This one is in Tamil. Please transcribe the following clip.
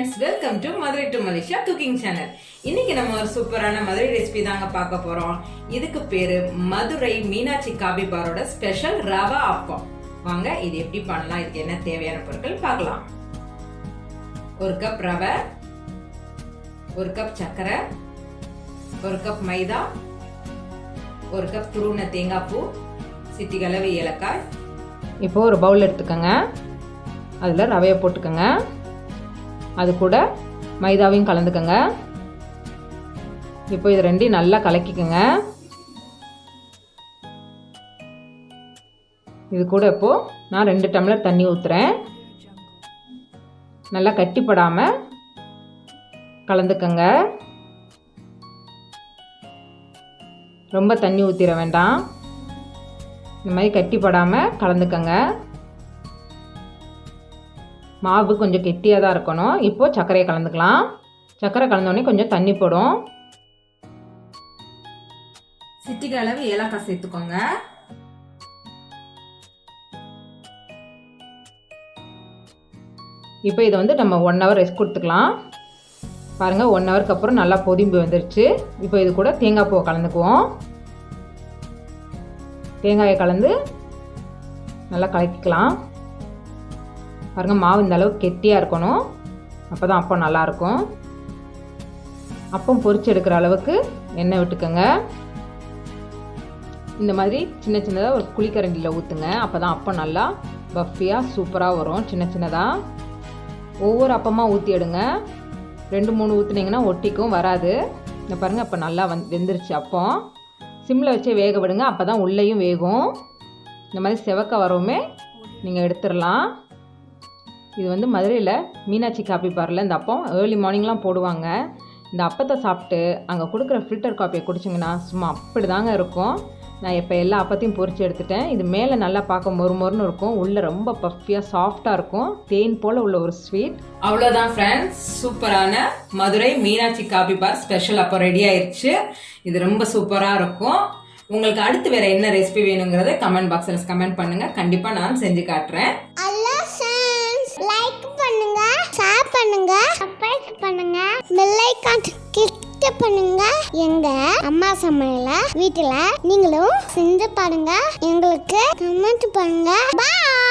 friends, welcome to Madurai to Malaysia cooking channel. இன்னைக்கு நம்ம ஒரு சூப்பரான மதுரை ரெசிபி தாங்க பார்க்க போறோம். இதுக்கு பேரு மதுரை மீனாட்சி காபி பாரோட ஸ்பெஷல் ரவா அப்பம். வாங்க இது எப்படி பண்ணலாம், இதுக்கு என்ன தேவையான பொருட்கள் பார்க்கலாம். 1 கப் ரவை, 1 கப் சர்க்கரை, 1 கப் மைதா, 1 கப் துருவின தேங்காய் பூ, சிட்டிகளவு ஏலக்காய். இப்போ ஒரு பவுல் எடுத்துக்கங்க. அதில் ரவையை போட்டுக்கோங்க. அது கூட மைதாவையும் கலந்துக்கங்க. இப்போ இது ரெண்டையும் நல்லா கலக்கிக்கங்க. இது கூட இப்போ நான் 2 டம்ளர் தண்ணி ஊற்றுறேன். நல்லா கட்டிப்படாமல் கலந்துக்கங்க. ரொம்ப தண்ணி ஊற்றிட வேண்டாம். இந்த மாதிரி கட்டிப்படாமல் கலந்துக்கங்க. மாவு கொஞ்சம் கெட்டியாக தான் இருக்கணும். இப்போது சர்க்கரையை கலந்துக்கலாம். சர்க்கரை கலந்தோடனே கொஞ்சம் தண்ணி போடும். சிட்டிகை அளவு ஏலக்காய் சேர்த்துக்கோங்க. இப்போ இதை வந்து நம்ம 1 ஹவர் ரெஸ்ட் கொடுத்துக்கலாம். பாருங்கள், 1 ஹவருக்கு அப்புறம் நல்லா பொதிம்பு வந்துருச்சு. இப்போ இது கூட தேங்காய் பூவை கலந்துக்குவோம். தேங்காயை கலந்து நல்லா கலக்கிக்கலாம். பாருங்கள், மாவு இந்த அளவுக்கு கெட்டியாக இருக்கணும். அப்போ தான் அப்பம் நல்லாயிருக்கும். அப்பம் பொரிச்சு எடுக்கிற அளவுக்கு எண்ணெய் விட்டுக்கோங்க. இந்த மாதிரி சின்ன சின்னதாக ஒரு குழிக்கரண்டியில் ஊற்றுங்க. அப்போ தான் அப்பம் நல்லா பஃபியாக சூப்பராக வரும். சின்ன சின்னதாக ஒவ்வொரு அப்பமாக ஊற்றி எடுங்க. 2-3 ஊற்றுனீங்கன்னா ஒட்டிக்கும் வராது. இந்த பாருங்கள், அப்போ நல்லா வெந்துருச்சு. அப்பம் சிம்மில் வச்சே வேக விடுங்க. அப்போ தான் உள்ளேயும் வேகும். இந்த மாதிரி செவக்க வரவுமே நீங்கள் எடுத்துடலாம். இது வந்து மதுரையில் மீனாட்சி காபி பாரில் இந்த அப்பம் ஏர்லி மார்னிங்லாம் போடுவாங்க. இந்த அப்பத்தை சாப்பிட்டு அங்கே கொடுக்குற ஃபில்டர் காப்பியை குடிச்சிங்கன்னா சும்மா அப்படி தாங்க இருக்கும். நான் இப்போ எல்லா அப்பத்தையும் பொரித்து எடுத்துட்டேன். இது மேலே நல்லா பார்க்க மொறுமொறுன்னு இருக்கும். உள்ளே ரொம்ப பஃபியாக சாஃப்டாக இருக்கும். தேன் போல் உள்ள ஒரு ஸ்வீட். அவ்வளோதான் ஃப்ரெண்ட்ஸ், சூப்பரான மதுரை மீனாட்சி காபி பார் ஸ்பெஷல் அப்போ ரெடி ஆயிடுச்சு. இது ரொம்ப சூப்பராக இருக்கும். உங்களுக்கு அடுத்து வேற என்ன ரெசிபி வேணுங்கிறத கமெண்ட் பாக்ஸில் கமெண்ட் பண்ணுங்க. கண்டிப்பாக நான் செஞ்சு காட்டுறேன். லைக் பண்ணுங்க, ஷேர் பண்ணுங்க, சப்ஸ்கிரைப் பண்ணுங்க, பெல் ஐகான் கிளிக் பண்ணுங்க. எங்க அம்மா சமையல வீட்டுல நீங்களும் செஞ்சு பாருங்க. எங்களுக்கு கமெண்ட் பண்ணுங்க. பாய்.